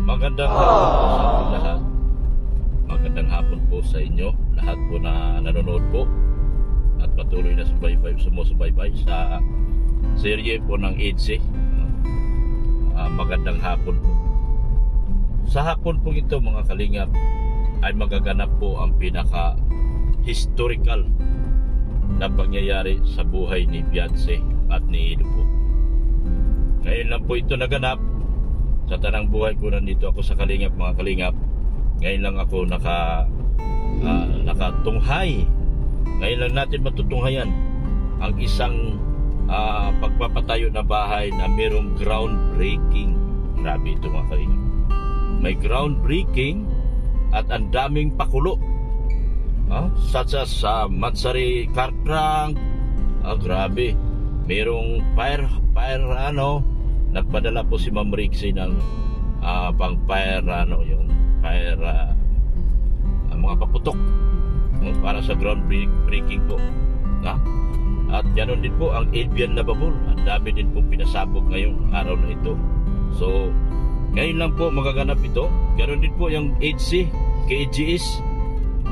Magandang hapon po sa ating lahat. Magandang hapon po sa inyo lahat po na nanonood po at patuloy na sumusubaybay sa serye po ng EDSI. Magandang hapon po. Sa hapon po ito mga kalingap ay magaganap po ang pinaka historical na pangyayari sa buhay ni Beyonce at ni Edo po. Ngayon lang po ito naganap sa tanang buhay ko. Nandito ako sa kalingap mga kalingap. Ngayon lang ako nakatunghay. Ngayon lang natin matutunghayan ang isang pagpapatayo na bahay na mayroong groundbreaking. Grabe ito mga kalingap. May groundbreaking at ang daming pakulo. Such as Matsari Kartrang. Grabe. Merong fire nagpadala po si Ma'am Rixie ng pang fire yung fire mga paputok para sa groundbreaking po. At ganoon din po ang Albion Lavabol. Ang dami din po pinasabog ngayong araw na ito. So ngayon lang po magaganap ito. Ganoon din po yung EDSI, KGS.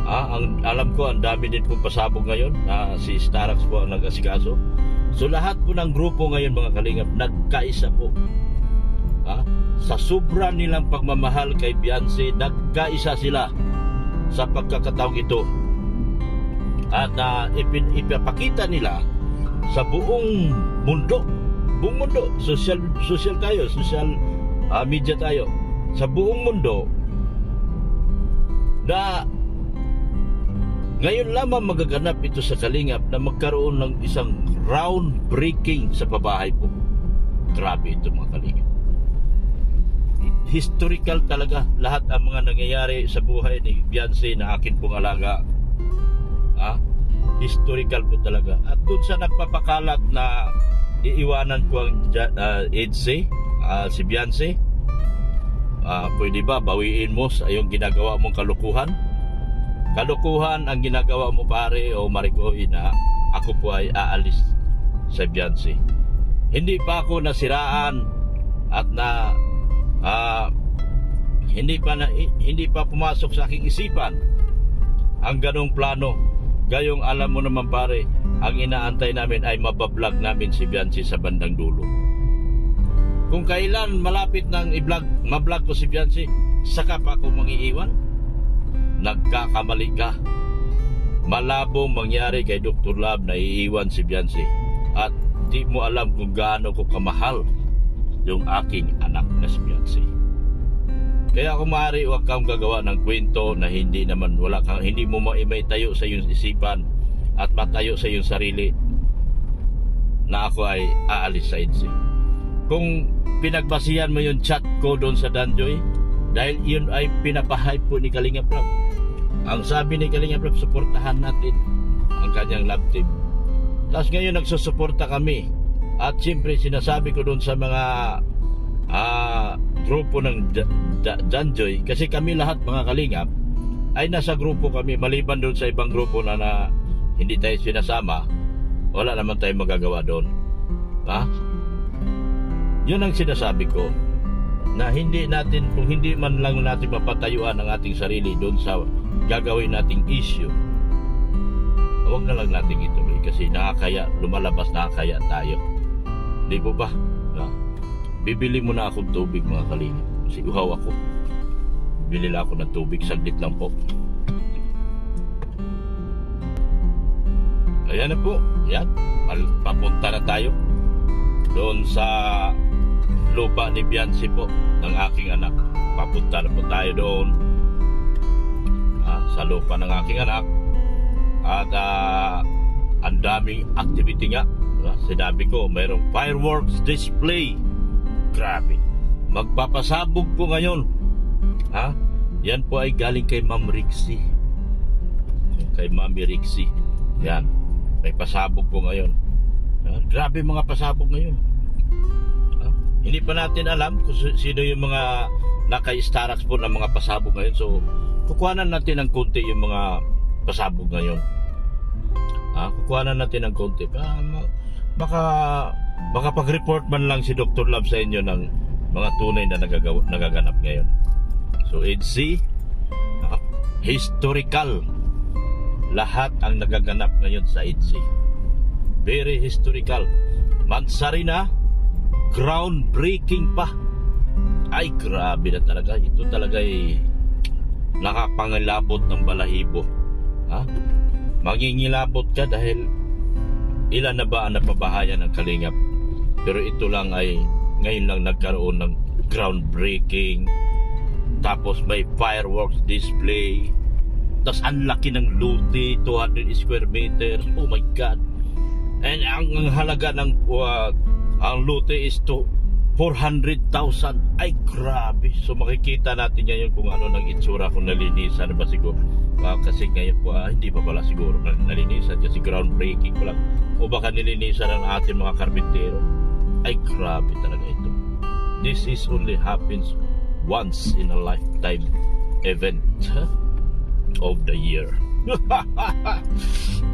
Ang alam ko ang dami din pong pasabog ngayon. Si Starax po ang nag-asikaso. So lahat po ng grupo ngayon mga kalingap nagkaisa po. Sa sobra nilang pagmamahal kay Beyonce, nagkaisa sila sa pagkakataong ito. At ipapakita nila sa buong mundo. Buong mundo, social tayo, social media tayo. Sa buong mundo na ngayon lamang magaganap ito sa kalingap na magkaroon ng isang groundbreaking sa pabahay po. Grabe ito mga kalingap. Historical talaga lahat ang mga nangyayari sa buhay ni Beyonce na akin pong alaga. Historical po talaga. At doon sa nagpapakalat na iiwanan ko ang EDSI, si Beyonce, pwede ba bawiin mo sa yung ginagawa mong kalukuhan? Kalukuhan ang ginagawa mo pare o Maricoy na ako po ay aalis sa Beyonce. Hindi pa ako nasiraan at hindi pa pumasok sa aking isipan ang ganong plano. Gayong alam mo naman pare, ang inaantay namin ay mabablog namin si Beyonce sa bandang dulo. Kung kailan malapit nang mablog ko si Beyonce, saka pa ako mangiiwan. Nagkakamali ka. Malabong mangyari kay Dr. Love na iiwan si Beyonce. At di mo alam kung gaano ko kamahal yung aking anak na si Beyonce. Kaya kung maaari, huwag kang gagawa ng kwento na hindi mo maitayo sa iyong isipan at matayo sa iyong sarili na ako ay aalis sa EDSI. Kung pinagbasihan mo yung chat ko doon sa Danjoy, dahil yun ay pinapahype po ni Kalinga Prab. Ang sabi ni Kalinga Prab, suportahan natin ang kanyang love team. Tapos ngayon nagsusuporta kami. At siyempre sinasabi ko doon sa mga grupo ng Danjoy, kasi kami lahat mga Kalingap ay nasa grupo kami, maliban doon sa ibang grupo na hindi tayo sinasama, wala naman tayong magagawa doon. Yun ang sinasabi ko, na kung hindi man lang natin mapatayuan ang ating sarili doon sa gagawin nating issue, huwag na lang natin ituloy kasi lumalabas nakakaya tayo. Di po ba? Bibili mo na akong tubig mga Kalingap kasi uhaw ako. Bili lang ako ng tubig, saglit lang po. Ayan na po, yan, papunta na tayo doon sa lupa ni Beyonce po ng aking anak. Papunta na po tayo doon sa lupa ng aking anak. At ang daming activity nga. Sinabi ko, mayroong fireworks display. Grabe. Magpapasabog po ngayon. Yan po ay galing kay Ma'am Rixie. Kay Mami Rixie. Yan. May pasabog po ngayon. Grabe mga pasabog ngayon. Hindi pa natin alam kung sino yung mga naka-Starax po ng mga pasabog ngayon. So, kukuhanan natin ng konti yung mga pasabog ngayon. Kukuhanan natin ng konti. Baka pag-report man lang si Dr. Love sa inyo ng mga tunay na nagaganap ngayon. So EDSA, historical lahat ang nagaganap ngayon sa EDSA. Very historical. Mansarina, groundbreaking pa. Ay, grabe na talaga. Ito talaga ay nakapangilabot ng balahibo. Mangingilabot ka dahil ilan na ba ang napabahayan ng Kalingap. Pero ito lang ay ngayon lang nagkaroon ng groundbreaking. Tapos may fireworks display. Tapos ang laki ng lote, 200 square meters. Oh my God. And ang halaga ng ang lote is to 400,000. Ay, grabe. So makikita natin ngayon kung ano ng itsura, kung nalinisan ba siguro. Kasi ngayon po, hindi pa pala siguro nalinisan kasi groundbreaking pa lang. O baka nilinisan ng ating mga karpintero. Ay, grabe talaga ito. This is only happens once in a lifetime event of the year.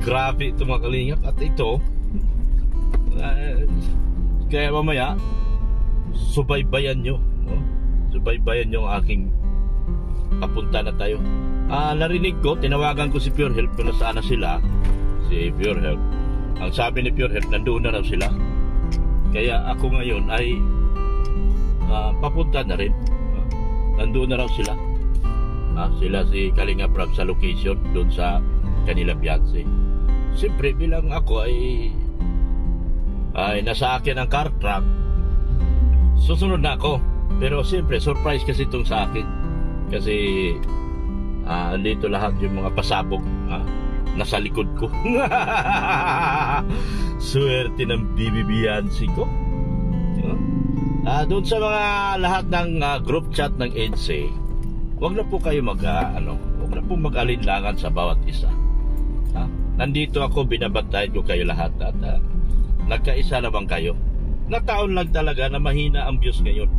Grabe ito mga Kalingap. At ito, kaya mamaya subaybayan nyo, subaybayan nyo ang aking papunta na tayo. Narinig ko, tinawagan ko si Pure Health kung nasaan na sila. Si Pure Health, ang sabi ni Pure Health, nandoon na raw sila. Kaya ako ngayon ay papunta na rin. Nandoon na raw sila. Sila si Kalingap Rab sa location doon sa kanila Beyonce. Siyempre bilang ako ay nasa akin ang car truck, susunod na ako. Pero siyempre surprise kasi itong sa akin. Kasi andito lahat yung mga pasabog nasa likod ko. Swerte ng Beyonce ko. Doon sa mga lahat ng group chat ng EDSA, wag na po kayo wag na po mag-alinlangan sa bawat isa. Nandito ako, binabantayan ko kayo lahat at nagkaisa naman kayo. Nataon lang talaga na mahina ang views ngayon.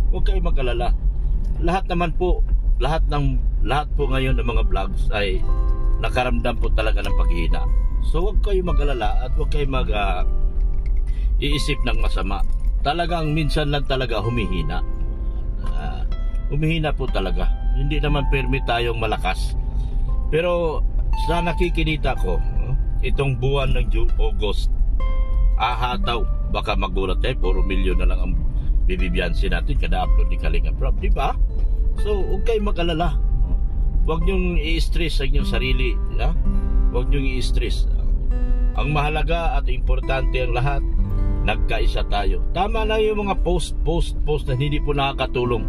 Huwag kayo mag-alala. Lahat po ngayon ng mga vlogs ay nakaramdam po talaga ng paghihina. So huwag kayo mag-alala at huwag kayo iisip ng masama. Talagang minsan lang talaga humihina. Humihina po talaga. Hindi naman permit tayong malakas. Pero sa nakikinita ko, itong buwan ng August, ahataw, baka magulat tayo, puro milyon na lang ang Beyonce natin kada upload ni Kalingap Rab, di ba? So huwag kayo mag-alala. Huwag niyong i-stress ang inyong sarili. Huwag niyong i-stress. Ang mahalaga at importante ang lahat, nagkaisa tayo. Tama na yung mga post na hindi po nakakatulong.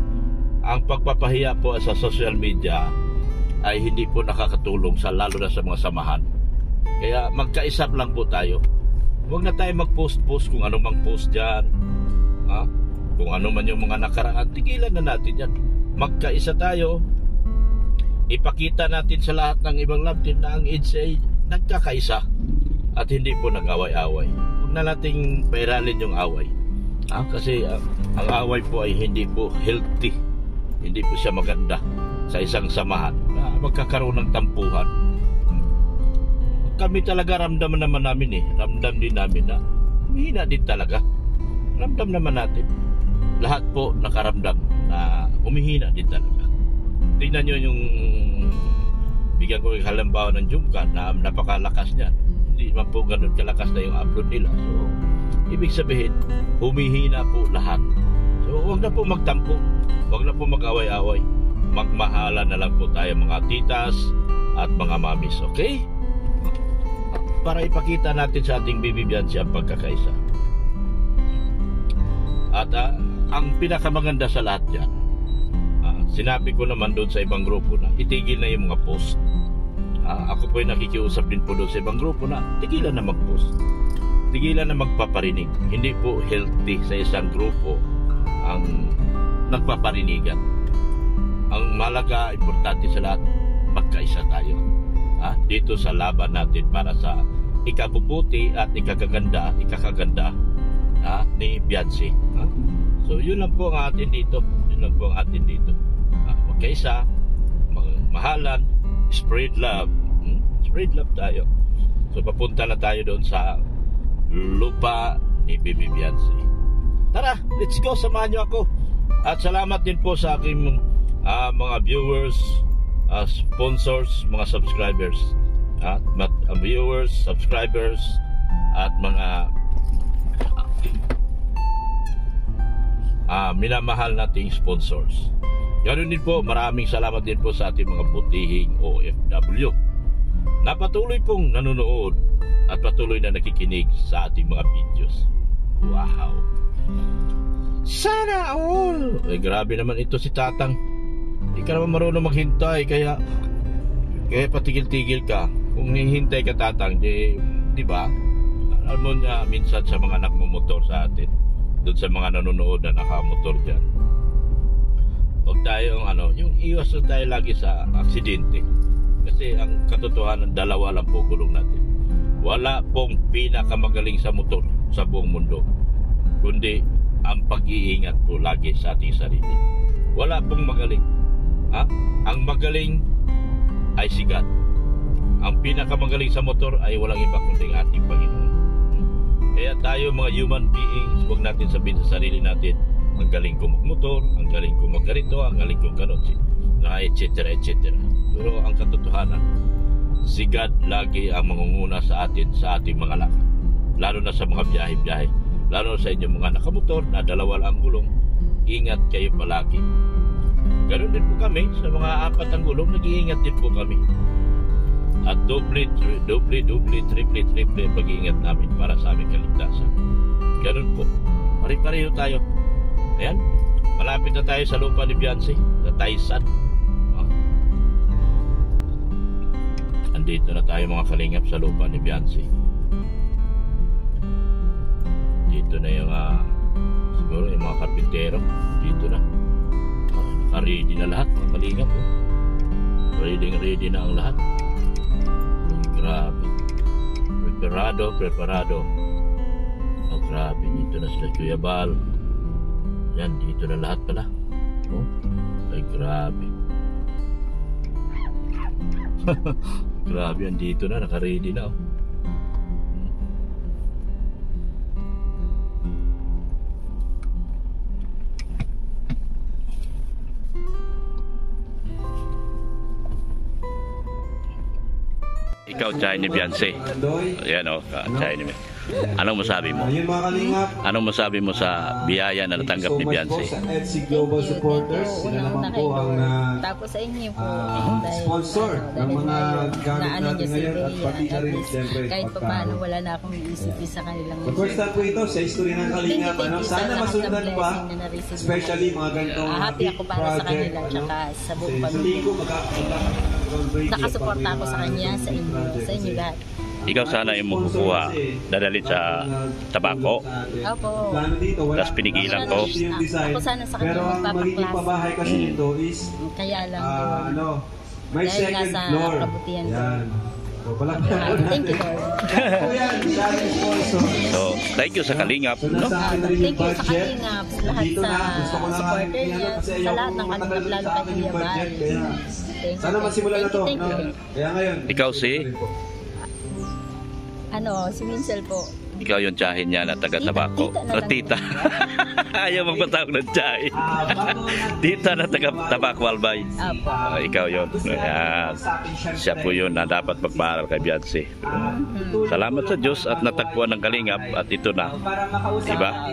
Ang pagpapahiya po sa social media ay hindi po nakakatulong lalo na sa mga samahan. Kaya magkaisa lang po tayo. Huwag na tayo mag-post kung ano mang post dyan. Kung ano man yung mga nakaraan, tigilan na natin yan. Magkaisa tayo. Ipakita natin sa lahat ng ibang natin na ang EDSA nagkakaisa at hindi po nag-away-away. Huwag na nating pairalin yung away. Kasi ang away po ay hindi po healthy. Hindi po siya maganda sa isang samahan. Magkakaroon ng tampuhan. Kami talaga ramdam naman namin Ramdam din namin na humihina din talaga. Ramdam naman natin. Lahat po nakaramdam na humihina din talaga. Tingnan nyo yung bigyan ko yung halimbawa ng Jumka na napakalakas niya. Hindi man po ganun kalakas na yung upload nila. So, ibig sabihin, humihina po lahat. So, huwag na po magtampo. Huwag na po mag-away-away. Magmahala na lang po tayo mga titas at mga mamis. Okay? Para ipakita natin sa ating Beyonce ang pagkakaisa. At ang pinakamaganda sa lahat yan, sinabi ko naman doon sa ibang grupo na itigil na yung mga post. Ako po ay nakikiusap din po doon sa ibang grupo na tigilan na mag-post. Tigilan na magpaparinig. Hindi po healthy sa isang grupo ang nagpaparinigan. Ang malaga, importante sa lahat, magkaisa tayo. Dito sa laban natin para sa ikabubuti at ikakaganda ni Beyonce. So yun lang po ang atin dito. Magkaisa, mahalan, spread love. Spread love tayo. So papunta na tayo doon sa lupa ni Beyonce. Tara, let's go, samahan nyo ako. At salamat din po sa aking mga viewers, sponsors, mga subscribers. Viewers, subscribers, at mga minamahal nating sponsors. Ganoon din po, maraming salamat din po sa ating mga butihing OFW na patuloy pong nanonood at patuloy na nakikinig sa ating mga videos. Wow! Sana all! Grabe naman ito si Tatang. Hindi ka naman marunong maghintay, kaya patigil-tigil ka. Kung hihintay ka, Tatang, di ba? Alam mo na minsan sa mga nagmumotor sa atin, doon sa mga nanonood na nakamotor dyan, huwag tayong yung iwas na tayo lagi sa aksidente. Kasi ang katotohanan, dalawa lang po gulong natin. Wala pong pinakamagaling sa motor sa buong mundo, kundi ang pag-iingat po lagi sa ating sarili. Wala pong magaling. Ang magaling ay si God. Ang pinakamagaling sa motor ay walang iba kundi ang ating Panginoon. Kaya tayo mga human beings, huwag natin sabihin sa sarili natin, ang galing ko magmotor, ang galing ko magganito, ang galing ko ganon, etc. etc. Pero ang katotohanan, si God lagi ang mangunguna sa atin sa ating mga lakad. Lalo na sa mga biyahe-biyahe. Lalo na sa inyong mga nakamotor na dalawa lang gulong, ingat kayo palagi. Ganoon din po kami sa mga apat ang gulong, nag-iingat din po kami. At doble, triple pag-iingat namin para sa aming kaligtasan. Ganoon po. Pare-pareho tayo. Ayan, malapit na tayo sa lupa ni Beyonce, sa Taisan. Andito na tayo mga kalingap sa lupa ni Beyonce. Dito na yung siguro yung mga karpintero. Dito na. Naka-ready na lahat mga kalingap. Ready na ang lahat. Grabe. Preparado. Grabe. Dito na sila Kuya Bal. Yan, dito na lahat pala. Ay, grabe. Grabe, yan dito na. Naka-ready na. Ikaw, Chay ni Beyonce. Ayan Chay ni Beyonce. Anong masabi mo? Anong masabi mo sa biyaya na natanggap ni Beyonce? Global supporters, sila naman po ang tapos sa inyo po sponsor ng mga gamit natin ngayon at pati na rin siyempre kahit pa paano wala na akong isip sa kanilang first time po ito sa history ng Kalingap. Sana masundan pa, especially mga ganitong happy ako para sa kanila tsaka sa buong pamilya. Nakasuporta ako sa kanya, sa inyo lahat. Ikaw sana yung makukuha, dadalhin sa tabako. Opo. Tapos pinigilan ko. Ako sana sa kanya pero ang magiging pabahay kasi nito is kaya lang may dahil second nasa floor. kabutihan ko. Yan. Thank you, Lord. So, thank you sa Kalingap. No? Thank you sa Kalingap, lahat sa supporter niya, sa lahat ng Kalingap, lalo kay Kuya Bal. Sana masimulan na to. Kaya ngayon. Ikaw si si Winsel po. Ikaw yung tsahin niya na taga-tabako. Tita. Ayaw magpatawag ng tsahin. Tita na taga-tabako Albay. Ikaw yun. Ayan. Siya po yun na dapat magpaaral kay Beyonce. Salamat sa Diyos at natagpuan ng Kalingap at ito na. Diba?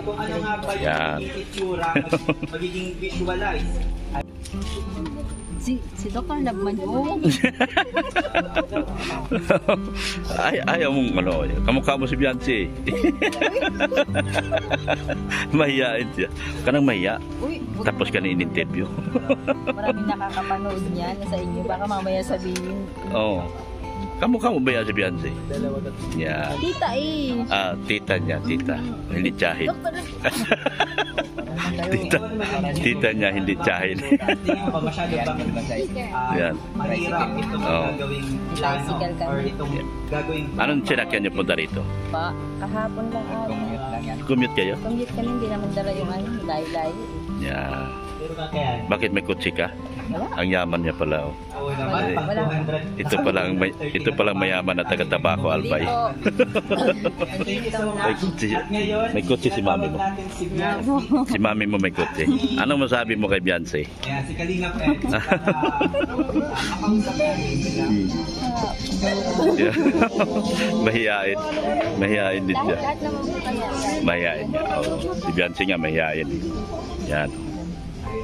Yan. Magiging visualize. Si Dr. Nagman yun. Ayaw mong kamukha mo si Beyonce. Mahiyain siya. Kanang mahiya. Tapos ka na in-interview. Maraming nakakapanood niyan sa inyo. Baka mamaya sabihin. Oo. Kamukha mo ba yan si Beyonce? Yeah. Tita Tita niya, tita. Hindi tsahin. Tita niya, hindi tsahin. Yan. Bicycle kami. Anong sinakyan niyo punta rito? Kahapon lang Commute kayo? Commute kami, hindi naman dala yung layo-layo. Yeah. Kaya, Bakit may kutsi ka? Ang yaman niya pala. Oh. oo naman, pag 200. Ito palang mayaman na taga-Tabaco, Albay. Thank you so May much. kutsi, At ngayon, may kutsi si mami mo. natin si Biancy. Si mami mo may kutsi. Anong masabi mo kay Beyonce? Ayan, si Kalinga Fred. Makausap natin sila. Yeah. Mahihain. Mahihain din siya. Lahat naman po kaya. Mahihain niya. Oh. Si Beyonce nga mahihain. Yan.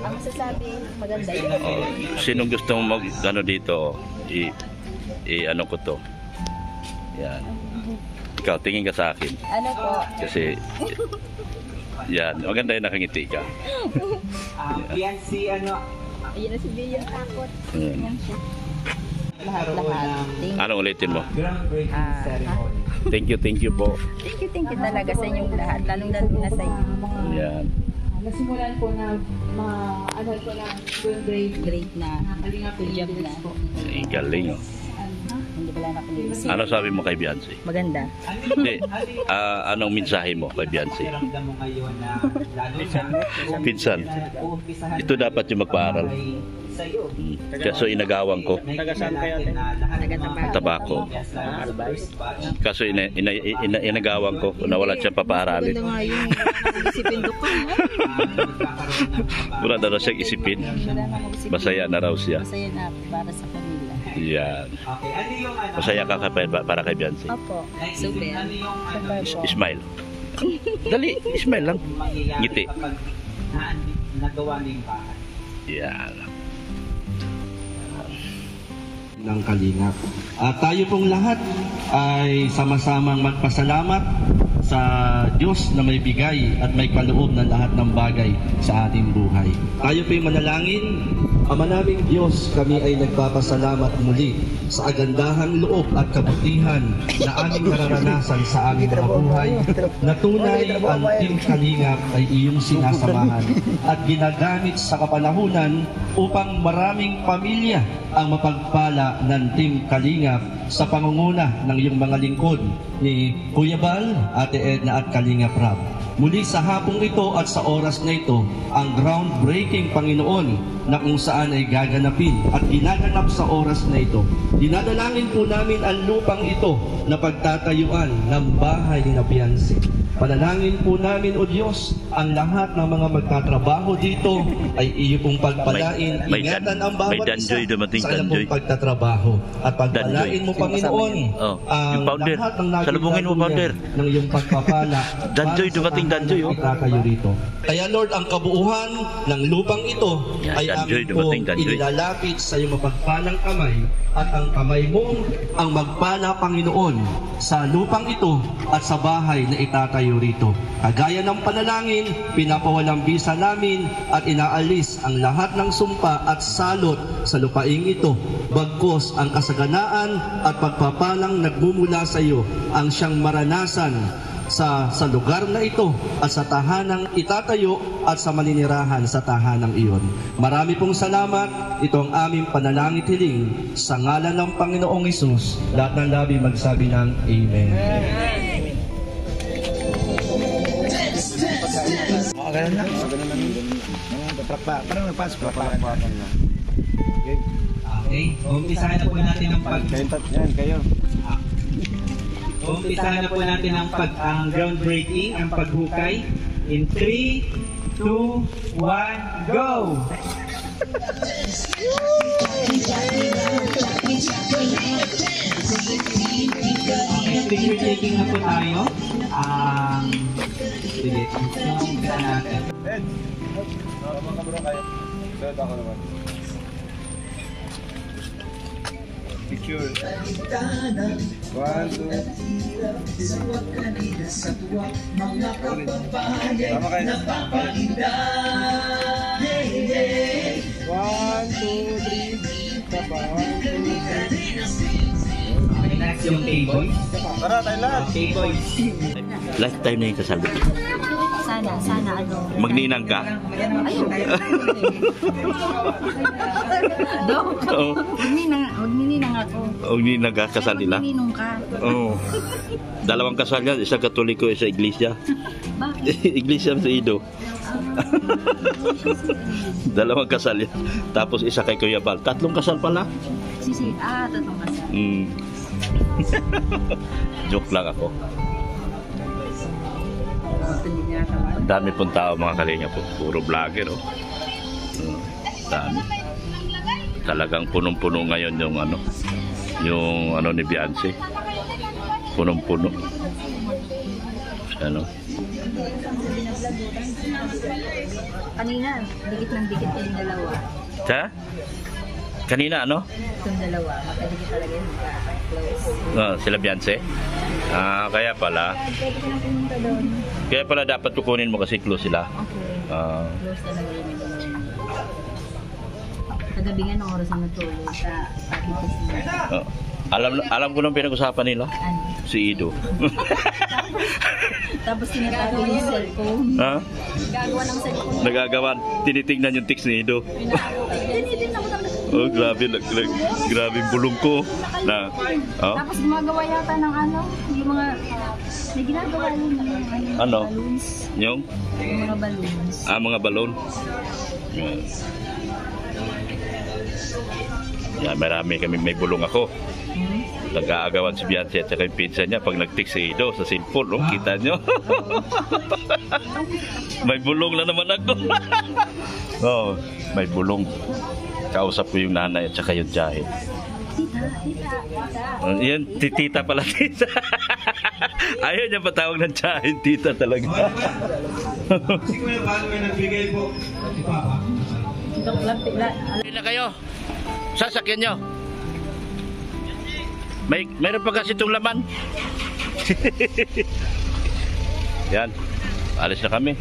Ang masasabi, maganda yun. Oh. Sinong gusto mag ano dito? Ano ko to? Yan. Ikaw, tingin ka sa akin. Ano po? Kasi, yan. Maganda yung nakangiti ka. Biancy, ano, Ayun na si Bea yung takot. Hmm. Yan siya. Lahat-lahat. Anong ulitin mo? groundbreaking ceremony. Thank you po. Thank you talaga sa inyong lahat. Lalong na sa inyo. Yan. Nasimulan po na ano po na Great na. Kalinga Good job na. Ang galing, oh. Hindi pala nakulisip. Ano sabi mo kay Beyonce? Maganda. Hindi. Anong mensahe mo kay Beyonce? Ramdam mo ngayon na lalo na Pinsan. uumpisahan Ito dapat yung magpaaral. sa'yo. Kaso inagawang ko. Taga-saan kayo natin? Tabaco. Kaso inagawang ko. Nawalan siya papaaralin. Maganda nga yun. Isipin ko ka. Wala na raw siyang isipin. Masaya na raw siya. Masaya na para sa kanila. Yan. Okay, ano yung ano? Masaya ka para kay Beyonce. Opo. Super. Ano yung Super po. Smile. Dali, smile lang. mangyayari Ngiti. kapag nagawa na yung bahay? Yan. ng Kalingap. At tayo pong lahat ay sama-samang magpasalamat sa Diyos na may bigay at may kaloob ng lahat ng bagay sa ating buhay. Tayo po'y manalangin. Ama naming Diyos, kami ay nagpapasalamat muli sa agandahang loob at kabutihan na aming nararanasan sa aming mga buhay, na tunay ang Team Kalingap ay iyong sinasamahan at ginagamit sa kapanahunan upang maraming pamilya ang mapagpala ng Team Kalingap sa pangunguna ng iyong mga lingkod ni Kuya Bal, Ate Edna at Kalingap Rab. Muli sa hapong ito at sa oras na ito, ang groundbreaking Panginoon na kung saan ay gaganapin at ginaganap sa oras na ito. Dinadalangin po namin ang lupang ito na pagtatayuan ng bahay ni Beyonce. Panalangin po namin, O Diyos, ang lahat ng mga magtatrabaho dito ay iyo pong pagpalain. May Ingatan ang bawat Danjoy isa dumating, sa kanilang Danjoy. pong pagtatrabaho. At pagpalain mo, Panginoon, Oh, ang yung powder. lahat ng Salubungin mo, powder. ng iyong pagpapala. Danjoy, para sa dumating, Danjoy, oh. itatayo rito. Kaya Lord, ang kabuuhan ng lupang ito Yan, ay Danjoy, amin po dumating, Danjoy. inilalapit sa iyong mapagpalang kamay, at ang kamay mo ang magpala, Panginoon, sa lupang ito at sa bahay na itatayo rito. Kagaya ng panalangin, pinapawalang bisa namin at inaalis ang lahat ng sumpa at salot sa lupaing ito. Bagkus ang kasaganaan at pagpapalang nagmumula sa iyo ang siyang maranasan sa lugar na ito at sa tahanang itatayo at sa maninirahan sa tahanang iyon. Marami pong salamat. Ito ang aming panalangin hiling sa ngalan ng Panginoong Hesus. Lahat ng labi magsabi ng Amen. Okay, umpisahan na po natin ang umpisahan na po natin ang groundbreaking, ang paghukay. In 3, 2, 1, go! Picture taking na po tayo. Sige, umpisa natin. Picture. 1, 2. Tama kayo. 1, 2, 3. Tapa. 1, 2, 3. Next yung K-Boys. Tara, tayo lahat. K-Boys. Lifetime na yung kasal. Sana ano. Magninang ka. Dok, Oo. magnininang ako. O ninang ka, kasal nila. Magnininong ka. Oo. Dalawang kasal yan, isang Katoliko, isang Iglesia. Bakit? Iglesia sa Ido. Dalawang kasal yan. Tapos isa kay Kuya Bal. 3 kasal pala. Tatlong kasal. Joke lang ako. Ang dami pong tao mga kalinga po. Puro vlogger, oh. Dami. Talagang punong-puno ngayon yung ano ni Beyonce. Punong-puno. Ano? Kanina, dikit ng dikit yung dalawa. Sa? Kanina ano? Itong dalawa, makadikit talaga yung close. Sila Beyonce? Kaya pala. Pwede ka nang pumunta doon. Kaya pala dapat kukunin mo kasi close sila. Okay. Ah. Close talaga yun. Kagabi nga nung oras na natulog sa pakitis niya. Alam ko nung pinag-usapan nila. Ano? Si Ido. Tapos tinatago yung cellphone. Ha? Gagawa ng cellphone. Nagagawan. Tinitingnan yung text ni Ido. Tinitin ako talaga. Oh, grabe yung bulong ko. Tapos gumagawa yata ng yung mga may ginagawa yun ng Ano? balloons. Yung Yung mga balloons. mga balon. Marami kami may bulong ako. Nag-aagawan si Beyonce at saka yung pinsa niya pag nag-text si Ido sa cellphone, no? Kita nyo? May bulong na naman ako. Oh, may bulong. Kausap ko yung nanay at saka yung jahe. Tita. Yan, tita pala, tita. Ayaw niya patawag ng jahe, tita talaga. Si Kuya Bal may nagbigay po. Si Papa. Hindi na kayo. Sasakyan nyo. Mayroon pa kasi itong laman. Yan. Alis na kami.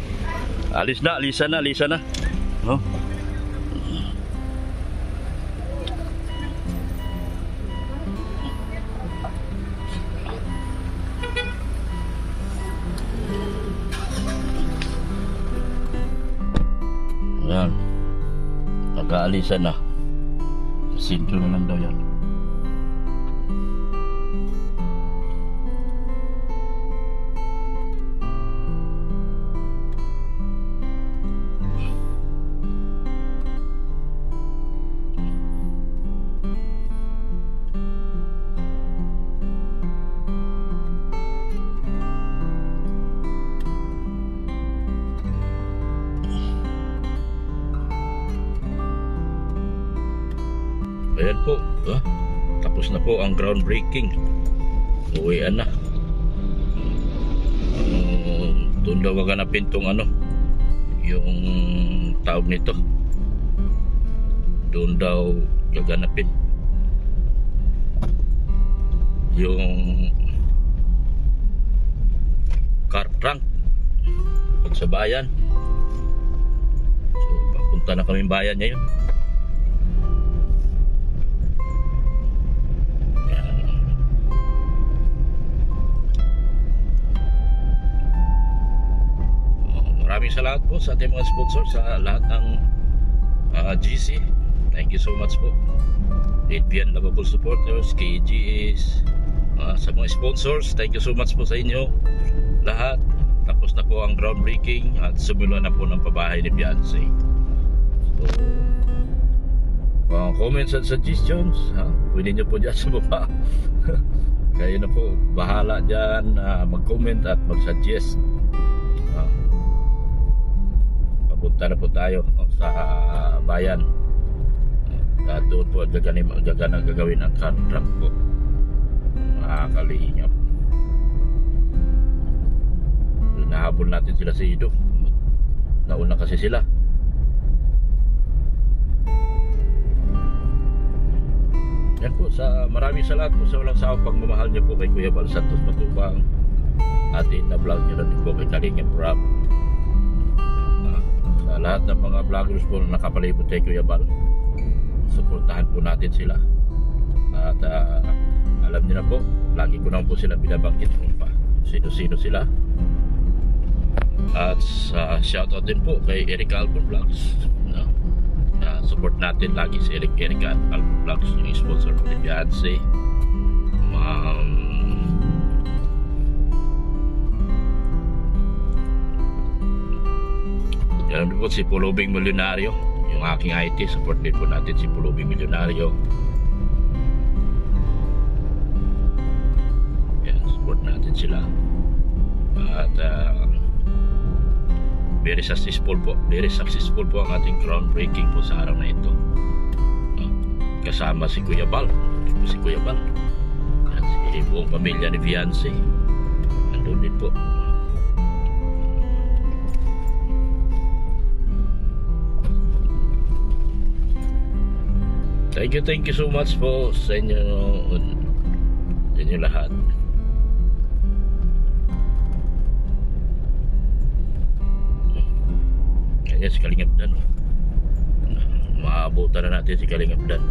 Alisa na. Oh. Yan. Nag-aalisa na. Sa sintro na lang daw yan. Ayan po, tapos na po ang groundbreaking. Uwian na. Doon daw gaganapin tong yung tawag nito. Doon daw gaganapin yung car trunk pag sa bayan. So papunta na kami bayan ngayon. Maraming salamat po sa ating mga sponsor, sa lahat ng GC. Thank you so much po. Adrian Lovable Supporters, KGS, sa mga sponsors, thank you so much po sa inyo lahat. Tapos na po ang groundbreaking at sumula na po ng pabahay ni Beyonce. So, comments and suggestions, pwede nyo po dyan sa baba. Kayo na po bahala dyan, mag-comment at mag-suggest. Punta na po tayo sa bayan. At doon po gagawin ang contract po. Kalingap. Nahabol natin sila si Ido. Nauna kasi sila. Yan po, maraming salamat po sa walang sawang pagmamahal niyo po kay Kuya Bal Santos Matubang. At ina-vlog niyo rin po kay Kalingap Rob. Sa lahat ng mga vloggers po na nakapalibot kay Kuya Bal, suportahan po natin sila. At alam niyo na po, lagi ko naman po sila binabanggit kung pa sino-sino sila. At shoutout din po kay Eric Albon Vlogs, support natin lagi si Eric Albon Vlogs, yung sponsor ni Beyonce. Alam po si Pulubing Milyonaryo, yung aking IT, support din po natin si Pulubing Milyonaryo. Yan, support natin sila. At very successful po ang ating groundbreaking po sa araw na ito. Kasama si Kuya Bal. Yan, si buong pamilya ni Fiancé. Nandun din po. Thank you so much po sa inyo lahat. Ayan si Kalingap Dan. Maabutan na natin si Kalingap Dan.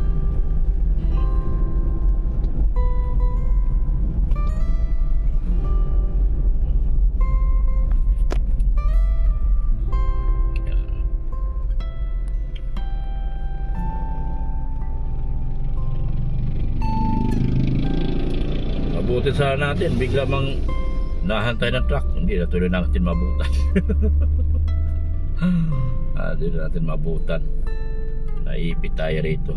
Mabuti sana natin, bigla mang nahantay ng truck, hindi na tuloy natin mabutan. Hindi na natin mabutan. Naipit tayo rito.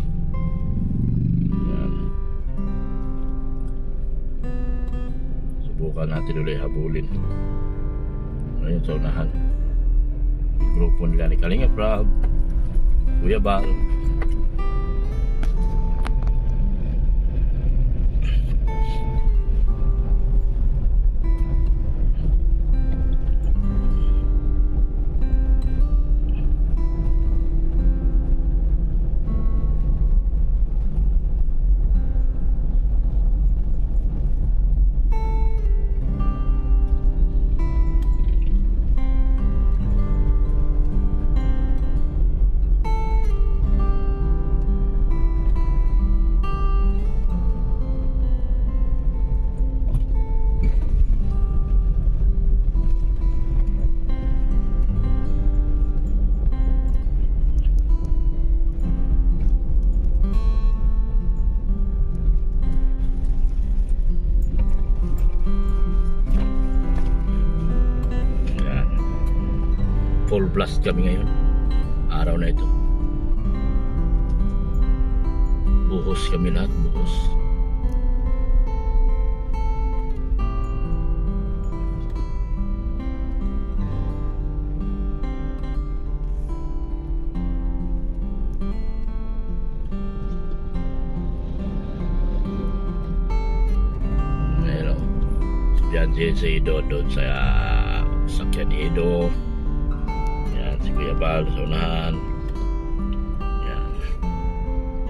Yan. Subukan natin ulit habulin. Ayun sa unahan, grupo nila ni Kalingap Rab, Kuya Bal. Full blast kami ngayon, araw na ito. Buhos kami lahat, buhos. Ayun o, si Ido doon sa sakyan ni Ido. Si Kuya Bal sa unahan. Yan.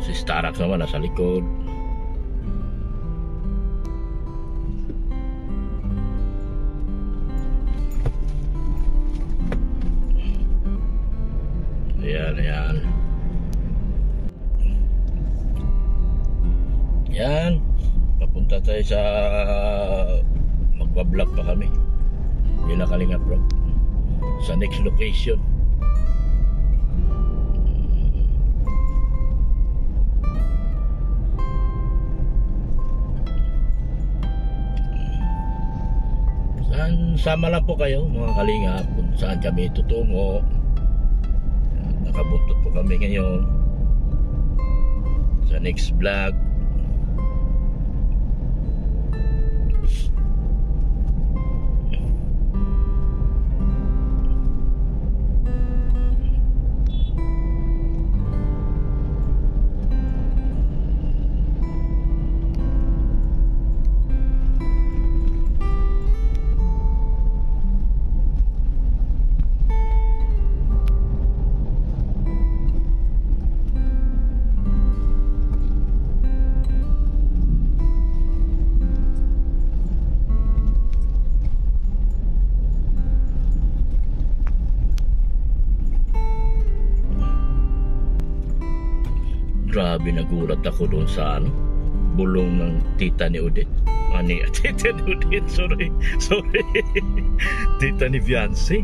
Si Starax naman nasa likod. Ayan. Yan. Papunta tayo sa magpa-vlog pa kami. Hindi na Kalingap Rab. Sa next location. Sama lang po kayo mga Kalingap kung saan kami tutungo. Nakabuntot po kami ngayon sa next vlog. Grabe, nagulat ako doon sa bulong ng tita ni Odette. Tita ni Odette, sorry. Tita ni Fiancé.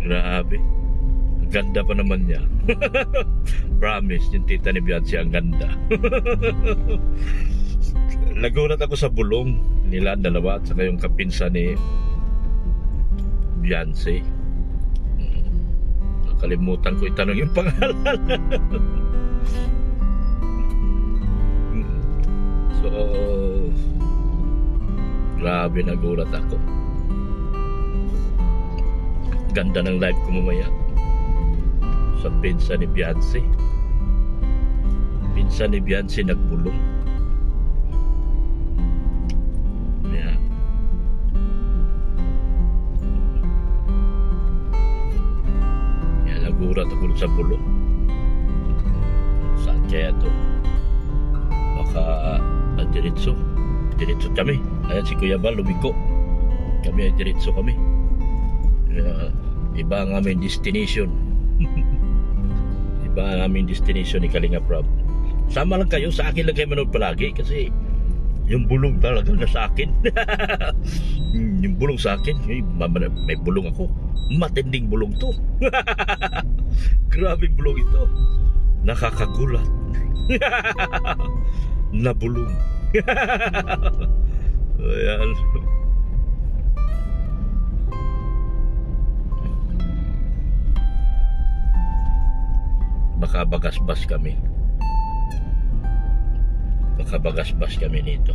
Grabe. Ang ganda pa naman niya. Promise, yung tita ni Fiancé ang ganda. Nagulat ako sa bulong nila dalawa at saka yung kapinsa ni Fiancé. Kalimutan ko itanong yung pangalan. So, grabe, nagulat ako. Ganda ng live ko mamaya sa pinsan ni Beyonce. Pinsan ni Beyonce nagbulong. Yeah. Yan, nagulat ako sa bulong. Saan kaya ito? Baka diretso kami. Ayan si Kuya Bal lumiko. Kami ay diretso kami. Iba ang aming destination. Iba ang aming destination ni Kalinga Prab. Sama lang kayo, sa akin lang kayo manood palagi kasi yung bulong talaga na sa akin. Yung bulong sa akin, may bulong ako. Matinding bulong to. Grabing bulong ito. Nakakagulat. Nabulong. Ayan. Baka bagas-bas kami. Baka bagas-bas kami nito.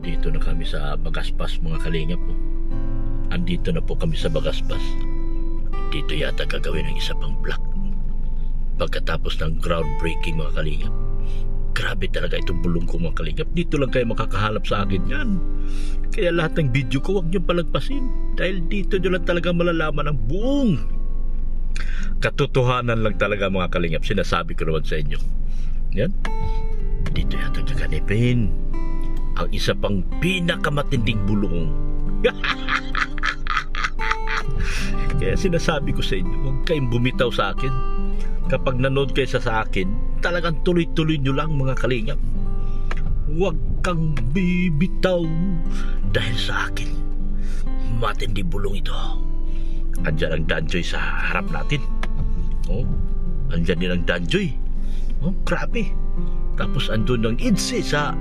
Dito na kami sa Bagaspas, mga kalingap po. Andito na po kami sa Bagaspas. Dito yata gagawin ang isa pang block pagkatapos ng groundbreaking, mga kalingap. Grabe talaga itong bulong ko, mga kalingap. Dito lang kayo makakahanap sa akin yan. Kaya lahat ng video ko huwag niyong palagpasin, dahil dito nyo lang talaga malalaman ang buong katotohanan lang talaga, mga kalingap. Sinasabi ko naman sa inyo yan. Dito yata gaganipin ang isa pang pinakamatinding bulong. Kaya sinasabi ko sa inyo, huwag kayong bumitaw sa akin. Kapag nanood kayo sa akin, talagang tuloy-tuloy nyo lang, mga kalingap. Huwag kang bibitaw dahil sa akin. Matindi bulong ito. Andyan ang Danjoy sa harap natin. Oh, andyan din ang Danjoy. Oh, grabe. Tapos andun ang Idsi sa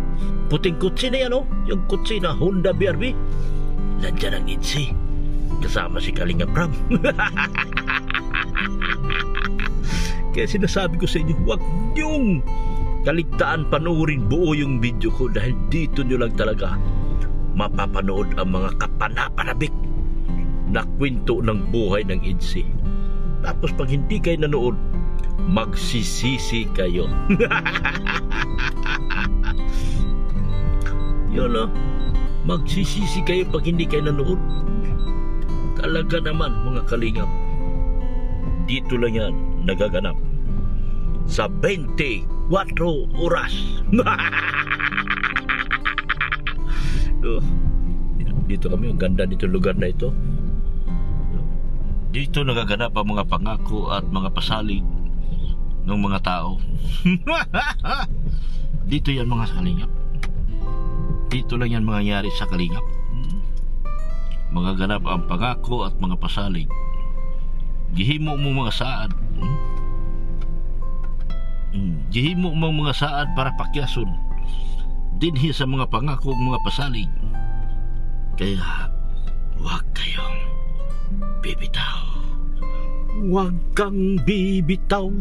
puting kutsi na yan, oh. Yung kutsi na Honda BRV. Nandyan ang Idsi kasama si Kalinga Prab. Kaya sinasabi ko sa inyo, huwag niyong kaligtaan panoorin buo yung video ko, dahil dito nyo lang talaga mapapanood ang mga kapanapanabik na kwento ng buhay ng Idsi. Tapos pag hindi kayo nanood, magsisisi kayo. Yun, oh. Magsisisi kayo pag hindi kayo nanood. Talaga naman, mga kalingap. Dito lang yan nagaganap sa 24 oras. Dito kami, ang ganda nito lugar na ito. Dito nagaganap ang mga pangako at mga pasalig ng mga tao. Dito yan, mga kalingap. Dito lang yan mangyayari sa kalingap. Magaganap ang pangako at mga pasalig. Gihimo mo mga saad. Gihimo mo mga saad para pakyason dinhi sa mga pangako at mga pasalig. Kaya huwag kayong bibitaw. Huwag kang bibitaw.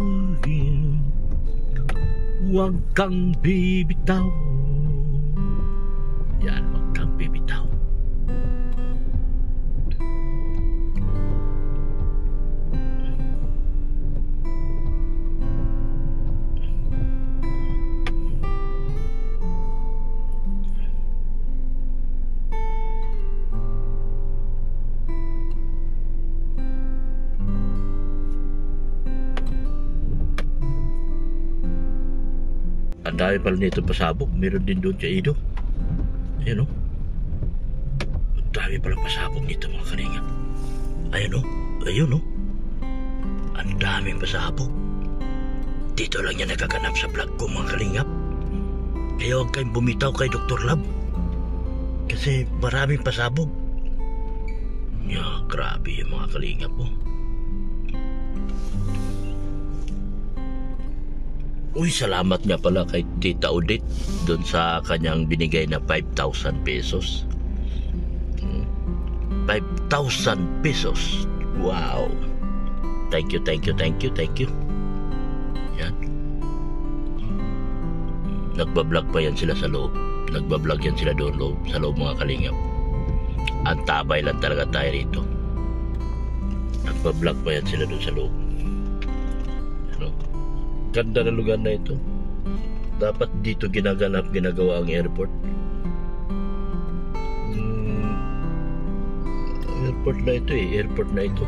Huwag kang bibitaw. Yan, huwag kang bibitaw. Ang dami pala nito pasabog. Meron din doon sa Ido. Ayan, o. Ang dami pala pasabog nito, mga kalingap. Ayan, o. Ayun, o. Ang daming pasabog. Dito lang yan nagaganap sa vlog ko, mga kalingap. Kaya huwag kayong bumitaw kay Dr. Lab. Kasi maraming pasabog. Yeah, grabe yung mga kalingap po. Uy, salamat nga pala kay Tita Odette doon sa kanyang binigay na 5,000 pesos. 5,000 pesos. Wow. Thank you. Yan. Nagbablog pa yan sila sa loob. Nagbablog yan sila doon sa loob mga kalingap. Ang tabay lang talaga tayo rito. Nagbablog pa yan sila doon sa loob. Ano? Ganda na lugar na ito. Dapat dito ginagawa ang airport. Airport na ito.